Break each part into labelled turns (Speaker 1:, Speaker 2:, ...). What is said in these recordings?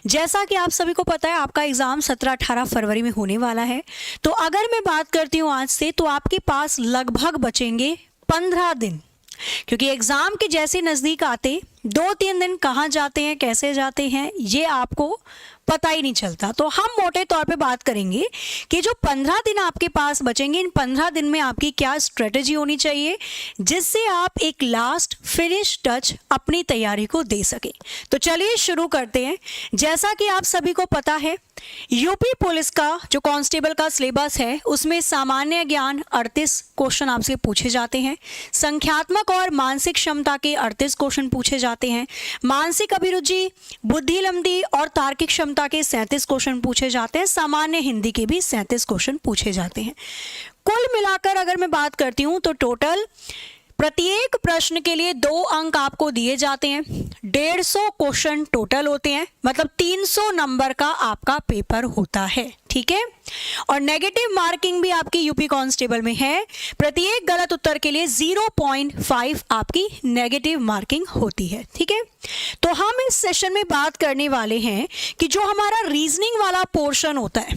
Speaker 1: जैसा कि आप सभी को पता है आपका एग्जाम 17-18 फरवरी में होने वाला है। तो अगर मैं बात करती हूँ आज से, तो आपके पास लगभग बचेंगे 15 दिन, क्योंकि एग्जाम के जैसे नज़दीक आते 2-3 दिन कहाँ जाते हैं, कैसे जाते हैं, ये आपको पता ही नहीं चलता। तो हम मोटे तौर पे बात करेंगे कि जो 15 दिन आपके पास बचेंगे, इन 15 दिन में आपकी क्या स्ट्रेटेजी होनी चाहिए जिससे आप एक लास्ट फिनिश टच अपनी तैयारी को दे सके। तो चलिए शुरू करते हैं। जैसा कि आप सभी को पता है, यूपी पुलिस का जो कांस्टेबल का सिलेबस है उसमें सामान्य ज्ञान 38 क्वेश्चन आपसे पूछे जाते हैं, संख्यात्मक और मानसिक क्षमता के 38 क्वेश्चन पूछे जाते हैं, मानसिक अभिरुचि, बुद्धि लब्धि और तार्किक क्षमता के 37 क्वेश्चन पूछे जाते हैं, सामान्य हिंदी के भी 37 क्वेश्चन पूछे जाते हैं। कुल मिलाकर अगर मैं बात करती हूं तो टोटल प्रत्येक प्रश्न के लिए 2 अंक आपको दिए जाते हैं। 150 क्वेश्चन टोटल होते हैं, मतलब 300 नंबर का आपका पेपर होता है, ठीक है। और नेगेटिव मार्किंग भी आपकी यूपी कांस्टेबल में है। प्रत्येक गलत उत्तर के लिए 0.5 आपकी नेगेटिव मार्किंग होती है, ठीक है। तो हम इस सेशन में बात करने वाले हैं कि जो हमारा रीजनिंग वाला पोर्शन होता है,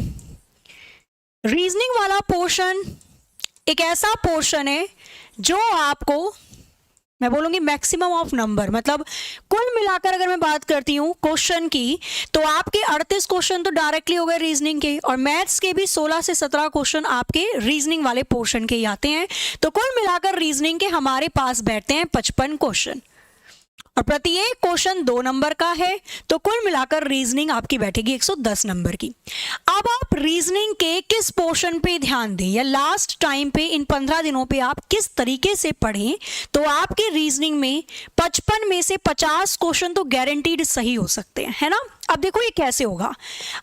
Speaker 1: रीजनिंग वाला पोर्शन एक ऐसा पोर्शन है जो आपको, मैं बोलूंगी मैक्सिमम ऑफ नंबर, मतलब कुल मिलाकर अगर मैं बात करती हूँ क्वेश्चन की, तो आपके 38 क्वेश्चन तो डायरेक्टली हो गए रीजनिंग के, और मैथ्स के भी 16 से 17 क्वेश्चन आपके रीजनिंग वाले पोर्शन के ही आते हैं। तो कुल मिलाकर रीजनिंग के हमारे पास बैठते हैं 55 क्वेश्चन, और प्रत्येक क्वेश्चन 2 नंबर का है। तो कुल मिलाकर रीजनिंग आपकी बैठेगी 110 नंबर की। अब आप रीजनिंग के किस पोर्शन पे ध्यान दें, या लास्ट टाइम पे इन 15 दिनों पे आप किस तरीके से पढ़ें, तो आपके रीजनिंग में 55 में से 50 क्वेश्चन तो गारंटीड सही हो सकते हैं, है ना। अब देखो ये कैसे होगा।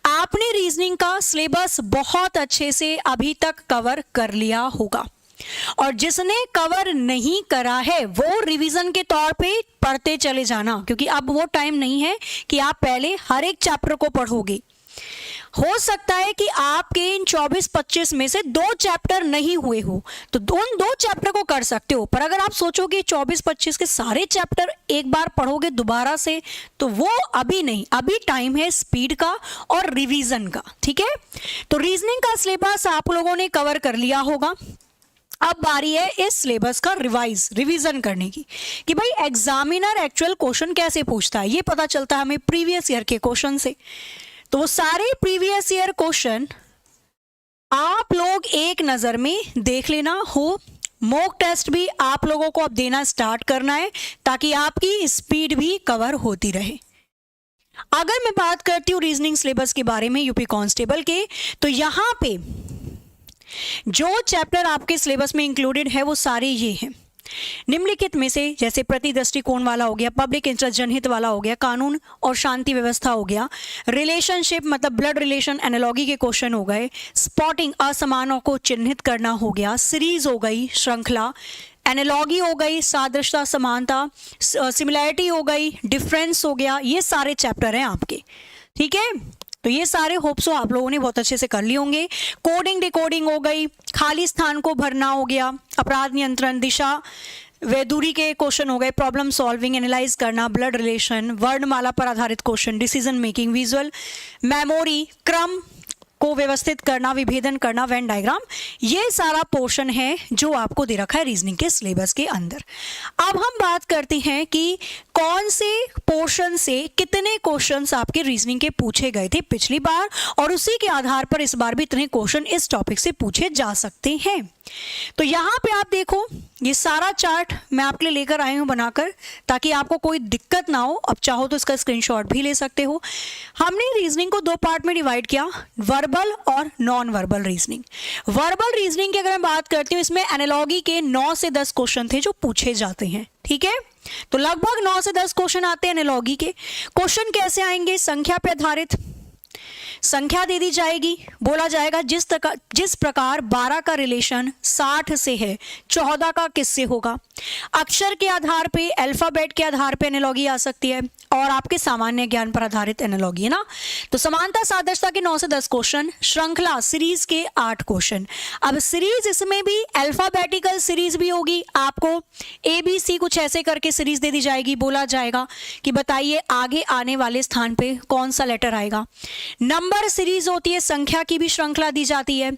Speaker 1: आपने रीजनिंग का सिलेबस बहुत अच्छे से अभी तक कवर कर लिया होगा, और जिसने कवर नहीं करा है वो रिवीजन के तौर पे पढ़ते चले जाना, क्योंकि अब वो टाइम नहीं है कि आप पहले हर एक चैप्टर को पढ़ोगे। हो सकता है कि आपके इन 24-25 में से 2 चैप्टर नहीं हुए हो, तो उन 2 चैप्टर को कर सकते हो। पर अगर आप सोचोगे 24-25 के सारे चैप्टर एक बार पढ़ोगे दोबारा से, तो वो अभी नहीं, अभी टाइम है स्पीड का और रिवीजन का, ठीक है। तो रीजनिंग का सिलेबस आप लोगों ने कवर कर लिया होगा। अब बारी है इस सिलेबस का रिवीजन करने की, कि भाई एग्जामिनर एक्चुअल क्वेश्चन कैसे पूछता है। ये पता चलता है हमें प्रीवियस ईयर के क्वेश्चन से। तो वो सारे प्रीवियस ईयर क्वेश्चन आप लोग एक नज़र में देख लेना हो। मॉक टेस्ट भी आप लोगों को अब देना स्टार्ट करना है, ताकि आपकी स्पीड भी कवर होती रहे। अगर मैं बात करती हूँ रीजनिंग सिलेबस के बारे में यूपी कांस्टेबल के, तो यहाँ पे जो चैप्टर आपके सिलेबस में इंक्लूडेड है वो सारे ये हैं। निम्नलिखित में से, जैसे प्रति दृष्टिकोण वाला हो गया, पब्लिक इंटरेस्ट जनहित वाला हो गया, कानून और शांति व्यवस्था हो गया, रिलेशनशिप मतलब ब्लड रिलेशन एनालॉगी के क्वेश्चन हो गए, स्पॉटिंग असमानों को चिन्हित करना हो गया, सीरीज हो गई, श्रृंखला, एनालॉगी हो गई, सादृश्यता समानता, सिमिलैरिटी हो गई, डिफरेंस हो गया, ये सारे चैप्टर हैं आपके, ठीक है। तो ये सारे होप्सो आप लोगों ने बहुत अच्छे से कर लिए होंगे। कोडिंग डिकोडिंग हो गई, खाली स्थान को भरना हो गया, अपराध नियंत्रण, दिशा व दूरी के क्वेश्चन हो गए, प्रॉब्लम सॉल्विंग, एनालाइज करना, ब्लड रिलेशन, वर्णमाला पर आधारित question, decision making, visual memory, क्रम को व्यवस्थित करना, विभेदन करना, वेन डायग्राम, ये सारा पोर्शन है जो आपको दे रखा है रीजनिंग के सिलेबस के अंदर। अब हम बात करते हैं कि कौन से पोर्शन से कितने क्वेश्चंस आपके रीजनिंग के पूछे गए थे पिछली बार, और उसी के आधार पर इस बार भी इतने क्वेश्चन इस टॉपिक से पूछे जा सकते हैं। तो यहाँ पे आप देखो, ये सारा चार्ट मैं आपके लिए लेकर आई हूँ बनाकर, ताकि आपको कोई दिक्कत ना हो। अब चाहो तो इसका स्क्रीनशॉट भी ले सकते हो। हमने रीजनिंग को 2 पार्ट में डिवाइड किया, वर्बल और non verbal reasoning. Verbal reasoning की अगर मैं बात करती हूँ, इसमें एनालॉगी के 9 से 10 क्वेश्चन थे जो पूछे जाते हैं, ठीक है। तो लगभग 9 से 10 क्वेश्चन आते हैं एनालॉगी के। क्वेश्चन कैसे आएंगे, संख्या पे आधारित, संख्या दे दी जाएगी, बोला जाएगा जिस प्रकार 12 का रिलेशन 60 से है 14 का किससे होगा। अक्षर के आधार पे, अल्फाबेट के आधार पे एनालॉजी आ सकती है और आपके सामान्य ज्ञान पर आधारित एनालॉजी है ना। तो समानता सादृश्यता के 9 से 10 क्वेश्चन, श्रृंखला सीरीज के 8 क्वेश्चन। अब सीरीज इसमें भी अल्फाबेटिकल सीरीज भी होगी, आपको ABC कुछ ऐसे करके सीरीज दे दी जाएगी, बोला जाएगा कि बताइए आगे आने वाले स्थान पे कौन सा लेटर आएगा। नंबर सीरीज होती है, संख्या की भी श्रृंखला दी जाती है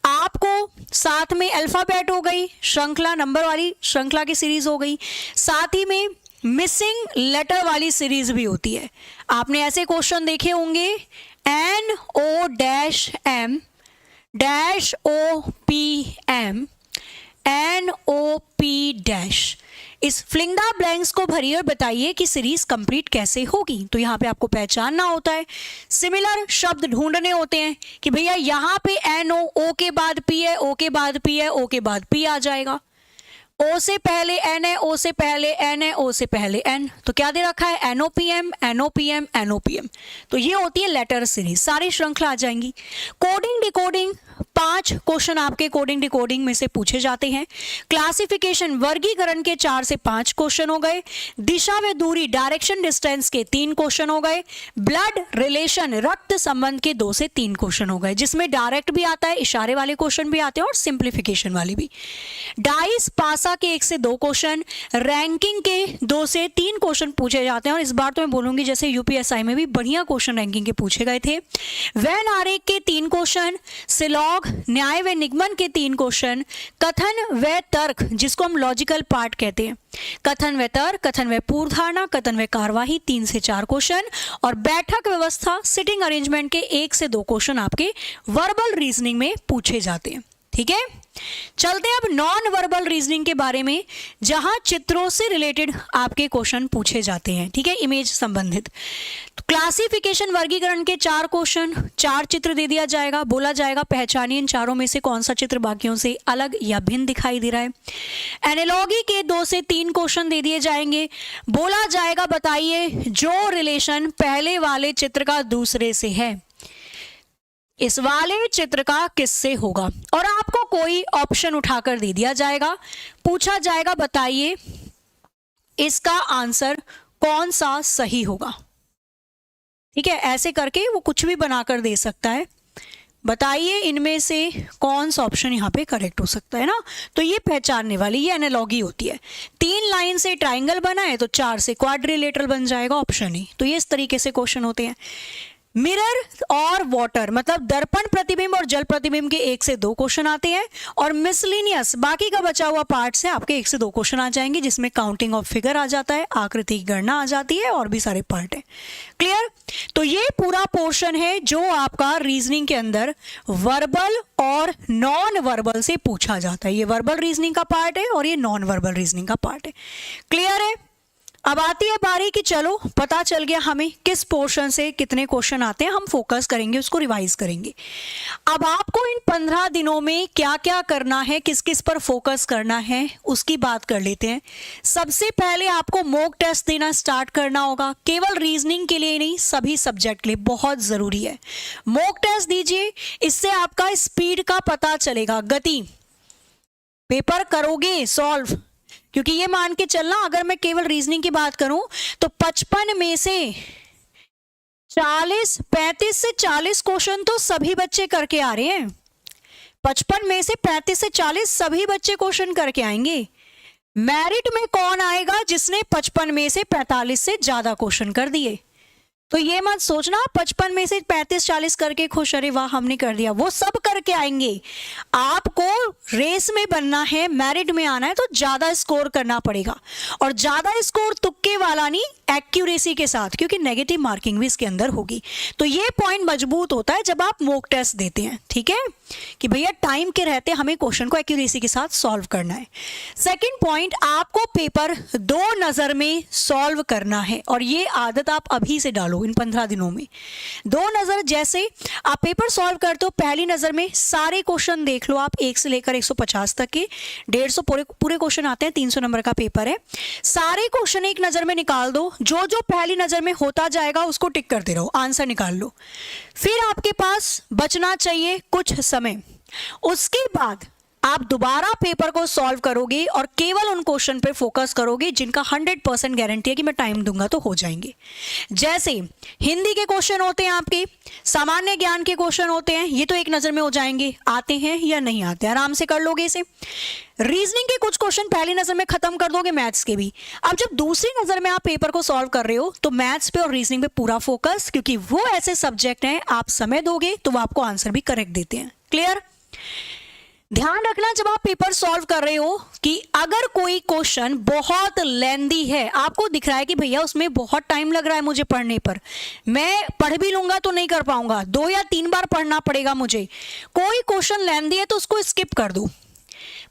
Speaker 1: आपको, साथ में अल्फाबेट हो गई श्रृंखला, नंबर वाली श्रृंखला की सीरीज हो गई, साथ ही में मिसिंग लेटर वाली सीरीज भी होती है। आपने ऐसे क्वेश्चन देखे होंगे NO-M -OPM NOP-। इस फिलिंग द ब्लैंक्स को भरिए और बताइए कि सीरीज कंप्लीट कैसे होगी। तो यहाँ पे आपको पहचानना होता है, सिमिलर शब्द ढूंढने होते हैं कि भैया यहाँ पे NO, O के बाद P है, O के बाद P है, O के बाद P आ जाएगा, O से पहले N है, O से पहले N है, O से पहले N। तो क्या दे रखा है NOPM NOPM NOPM। तो ये होती है लेटर सीरीज, सारी श्रृंखला आ जाएंगी। कोडिंग डिकोडिंग 5 क्वेश्चन आपके कोडिंग डिकोडिंग में से पूछे जाते हैं। क्लासिफिकेशन वर्गीकरण के 4 से 5 क्वेश्चन हो गए। दिशा व दूरी डायरेक्शन डिस्टेंस के 3 क्वेश्चन हो गए। ब्लड रिलेशन रक्त संबंध के 2 से 3 क्वेश्चन हो गए, जिसमें डायरेक्ट भी आता है, इशारे वाले क्वेश्चन भी आते हैं और सिंप्लीफिकेशन वाले भी। डाइस पासा के 1 से 2 क्वेश्चन, रैंकिंग के 2 से 3 क्वेश्चन पूछे जाते हैं। और इस बार तो मैं बोलूंगी जैसे यूपीएसआई में भी बढ़िया क्वेश्चन रैंकिंग के पूछे गए थे। वैन आरेख के 3 क्वेश्चन, सिलॉग न्याय व निगमन के 3 क्वेश्चन, कथन व तर्क जिसको हम लॉजिकल पार्ट कहते हैं, कथन व तर्क, कथन व पूर्व धारणा, कथन व कार्यवाही 3 से 4 क्वेश्चन, और बैठक व्यवस्था सिटिंग अरेंजमेंट के 1 से 2 क्वेश्चन आपके वर्बल रीजनिंग में पूछे जाते हैं। ठीक है, चलते हैं अब नॉन वर्बल रीजनिंग के बारे में, जहां चित्रों से रिलेटेड आपके क्वेश्चन पूछे जाते हैं। ठीक है, इमेज संबंधित। तो क्लासिफिकेशन वर्गीकरण के 4 क्वेश्चन, 4 चित्र दे दिया जाएगा, बोला जाएगा पहचानिए इन चारों में से कौन सा चित्र बाकियों से अलग या भिन्न दिखाई दे रहा है। एनालॉजी के 2 से 3 क्वेश्चन दे दिए जाएंगे, बोला जाएगा बताइए जो रिलेशन पहले वाले चित्र का दूसरे से है, इस वाले चित्र का किससे होगा। और आपको कोई ऑप्शन उठाकर दे दिया जाएगा, पूछा जाएगा बताइए इसका आंसर कौन सा सही होगा। ठीक है, ऐसे करके वो कुछ भी बनाकर दे सकता है, बताइए इनमें से कौन सा ऑप्शन यहाँ पे करेक्ट हो सकता है ना। तो ये पहचानने वाली ये एनालॉजी होती है। 3 लाइन से ट्राइंगल बना है तो 4 से क्वाड्रिलेटरल बन जाएगा ऑप्शन ही। तो ये इस तरीके से क्वेश्चन होते हैं। मिरर और वाटर मतलब दर्पण प्रतिबिंब और जल प्रतिबिंब के 1 से 2 क्वेश्चन आते हैं, और मिसलिनियस बाकी का बचा हुआ पार्ट से आपके 1 से 2 क्वेश्चन आ जाएंगे, जिसमें काउंटिंग ऑफ फिगर आ जाता है, आकृति की गणना आ जाती है और भी सारे पार्ट है। क्लियर। तो ये पूरा पोर्शन है जो आपका रीजनिंग के अंदर वर्बल और नॉन वर्बल से पूछा जाता है। ये वर्बल रीजनिंग का पार्ट है और ये नॉन वर्बल रीजनिंग का पार्ट है। क्लियर है। अब आती है बारी कि चलो पता चल गया हमें किस पोर्शन से कितने क्वेश्चन आते हैं, हम फोकस करेंगे, उसको रिवाइज करेंगे। अब आपको इन 15 दिनों में क्या क्या करना है, किस किस पर फोकस करना है, उसकी बात कर लेते हैं। सबसे पहले आपको मॉक टेस्ट देना स्टार्ट करना होगा, केवल रीजनिंग के लिए नहीं, सभी सब्जेक्ट के लिए बहुत जरूरी है। मॉक टेस्ट दीजिए, इससे आपका स्पीड का पता चलेगा, गति। पेपर करोगे सॉल्व, क्योंकि ये मान के चलना अगर मैं केवल रीजनिंग की बात करूं तो 55 में से 35 से 40 क्वेश्चन तो सभी बच्चे करके आ रहे हैं। 55 में से 35 से 40 सभी बच्चे क्वेश्चन करके आएंगे। मेरिट में कौन आएगा जिसने 55 में से 45 से ज्यादा क्वेश्चन कर दिए। तो ये मत सोचना 55 में से 35-40 करके खुश, अरे वाह हमने कर दिया, वो सब करके आएंगे। आपको रेस में बनना है, मेरिट में आना है तो ज्यादा स्कोर करना पड़ेगा, और ज्यादा स्कोर तुक्के वाला नहीं, एक्यूरेसी के साथ, क्योंकि नेगेटिव मार्किंग भी इसके अंदर होगी। तो ये पॉइंट मजबूत होता है जब आप मॉक टेस्ट देते हैं। ठीक है, कि भैया टाइम के रहते हमें क्वेश्चन को एक्यूरेसी के साथ सॉल्व करना है। सेकंड पॉइंट, आपको पेपर 2 नजर में सॉल्व करना है, और ये आदत आप अभी से डालो इन 15 दिनों में। 2 नजर, जैसे आप पेपर सॉल्व करते हो, पहली नजर में सारे क्वेश्चन देख लो आप, 1 से लेकर 150 तक के 150 पूरे क्वेश्चन आते हैं, 300 नंबर का पेपर है। सारे क्वेश्चन एक नजर में निकाल दो, जो जो पहली नज़र में होता जाएगा उसको टिक करते रहो, आंसर निकाल लो। फिर आपके पास बचना चाहिए कुछ समय। उसके बाद आप दोबारा पेपर को सॉल्व करोगे और केवल उन क्वेश्चन पे फोकस करोगे जिनका 100% गारंटी है कि मैं टाइम दूंगा तो हो जाएंगे। जैसे हिंदी के क्वेश्चन होते हैं, आपके सामान्य ज्ञान के क्वेश्चन होते हैं, ये तो एक नज़र में हो जाएंगे, आते हैं या नहीं आते, आराम से कर लोगे इसे। रीजनिंग के कुछ क्वेश्चन पहली नज़र में खत्म कर दोगे, मैथ्स के भी। अब जब दूसरी नज़र में आप पेपर को सॉल्व कर रहे हो तो मैथ्स पे और रीजनिंग पे पूरा फोकस, क्योंकि वो ऐसे सब्जेक्ट हैं आप समय दोगे तो वो आपको आंसर भी करेक्ट देते हैं। क्लियर? ध्यान रखना जब आप पेपर सॉल्व कर रहे हो कि अगर कोई क्वेश्चन बहुत लेंदी है, आपको दिख रहा है कि भैया उसमें बहुत टाइम लग रहा है मुझे पढ़ने पर, मैं पढ़ भी लूंगा तो नहीं कर पाऊंगा, 2 या 3 बार पढ़ना पड़ेगा मुझे, कोई क्वेश्चन लेंदी है तो उसको स्किप कर दो।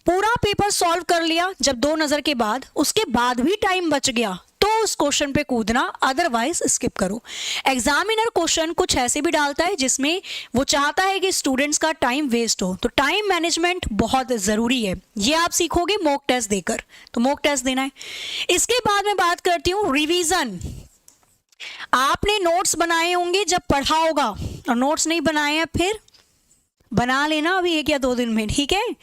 Speaker 1: पूरा पेपर सॉल्व कर लिया जब 2 नज़र के बाद, उसके बाद भी टाइम बच गया तो उस क्वेश्चन पे कूदना, अदरवाइज स्किप करो। एग्जामिनर क्वेश्चन कुछ ऐसे भी डालता है जिसमें वो चाहता है कि स्टूडेंट्स का टाइम वेस्ट हो, तो टाइम मैनेजमेंट बहुत ज़रूरी है। ये आप सीखोगे मॉक टेस्ट देकर, तो मॉक टेस्ट देना है। इसके बाद मैं बात करती हूँ रिवीजन। आपने नोट्स बनाए होंगे जब पढ़ा होगा, और नोट्स नहीं बनाए हैं फिर बना लेना अभी 1 या 2 दिन में, ठीक है।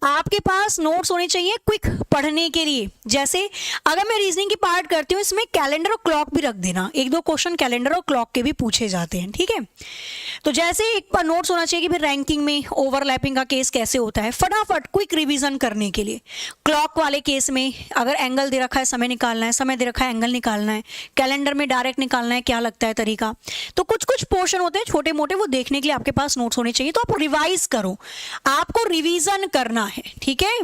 Speaker 1: आपके पास नोट्स होने चाहिए क्विक पढ़ने के लिए। जैसे अगर मैं रीजनिंग की पार्ट करती हूँ, इसमें कैलेंडर और क्लॉक भी रख देना, 1-2 क्वेश्चन कैलेंडर और क्लॉक के भी पूछे जाते हैं, ठीक है। तो जैसे एक बार नोट्स होना चाहिए कि फिर रैंकिंग में ओवरलैपिंग का केस कैसे होता है, फटाफट क्विक रिवीजन करने के लिए। क्लॉक वाले केस में अगर एंगल दे रखा है, समय निकालना है, समय दे रखा है, एंगल निकालना है, कैलेंडर में डायरेक्ट निकालना है, क्या लगता है तरीका। तो कुछ कुछ पोर्शन होते हैं छोटे मोटे, वो देखने के लिए आपके पास नोट्स होने चाहिए। तो आप रिवाइज करो, आपको रिवीजन करना है, ठीक है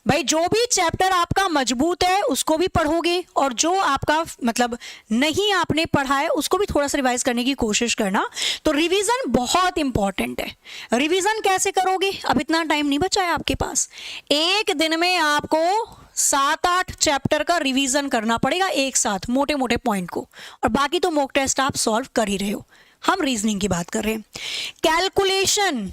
Speaker 1: भाई। जो भी चैप्टर आपका मजबूत है उसको भी पढ़ोगे, और जो आपका मतलब नहीं आपने पढ़ा है उसको भी थोड़ा सा रिवाइज करने की कोशिश करना। तो रिवीजन बहुत इंपॉर्टेंट है। रिवीजन कैसे करोगे, अब इतना टाइम नहीं बचा है आपके पास। एक दिन में आपको 7-8 चैप्टर का रिवीजन करना पड़ेगा एक साथ, मोटे मोटे पॉइंट को, और बाकी तो मॉक टेस्ट आप सॉल्व कर ही रहे हो। हम रीजनिंग की बात कर रहे हैं। कैलकुलेशन,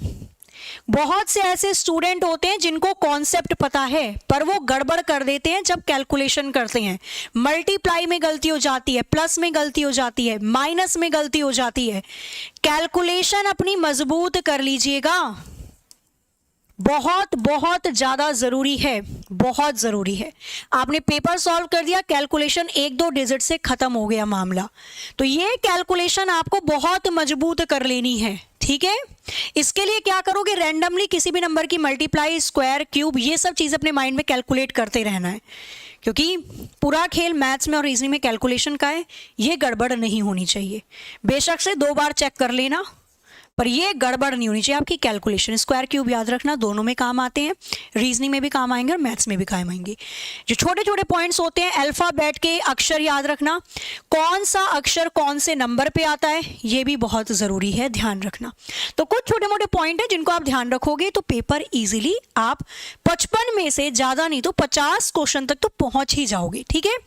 Speaker 1: बहुत से ऐसे स्टूडेंट होते हैं जिनको कॉन्सेप्ट पता है पर वो गड़बड़ कर देते हैं जब कैलकुलेशन करते हैं। मल्टीप्लाई में गलती हो जाती है, प्लस में गलती हो जाती है, माइनस में गलती हो जाती है। कैलकुलेशन अपनी मजबूत कर लीजिएगा, बहुत बहुत ज़्यादा ज़रूरी है, बहुत ज़रूरी है। आपने पेपर सॉल्व कर दिया, कैलकुलेशन 1-2 डिजिट से ख़त्म हो गया मामला, तो ये कैलकुलेशन आपको बहुत मजबूत कर लेनी है, ठीक है। इसके लिए क्या करोगे, रैंडमली किसी भी नंबर की मल्टीप्लाई, स्क्वायर, क्यूब, ये सब चीज़ अपने माइंड में कैलकुलेट करते रहना है, क्योंकि पूरा खेल मैथ्स में और रीजनिंग में कैलकुलेशन का है। ये गड़बड़ नहीं होनी चाहिए। बेशक से 2 बार चेक कर लेना, पर ये गड़बड़ नहीं होनी चाहिए आपकी कैलकुलेशन। स्क्वायर क्यूब याद रखना, दोनों में काम आते हैं, रीजनिंग में भी काम आएंगे और मैथ्स में भी काम आएंगे। जो छोटे छोटे पॉइंट्स होते हैं, अल्फाबेट के अक्षर याद रखना, कौन सा अक्षर कौन से नंबर पे आता है, ये भी बहुत ज़रूरी है, ध्यान रखना। तो कुछ छोटे मोटे पॉइंट है जिनको आप ध्यान रखोगे तो पेपर ईजिली आप 55 में से ज़्यादा नहीं तो 50 क्वेश्चन तक तो पहुँच ही जाओगे, ठीक है।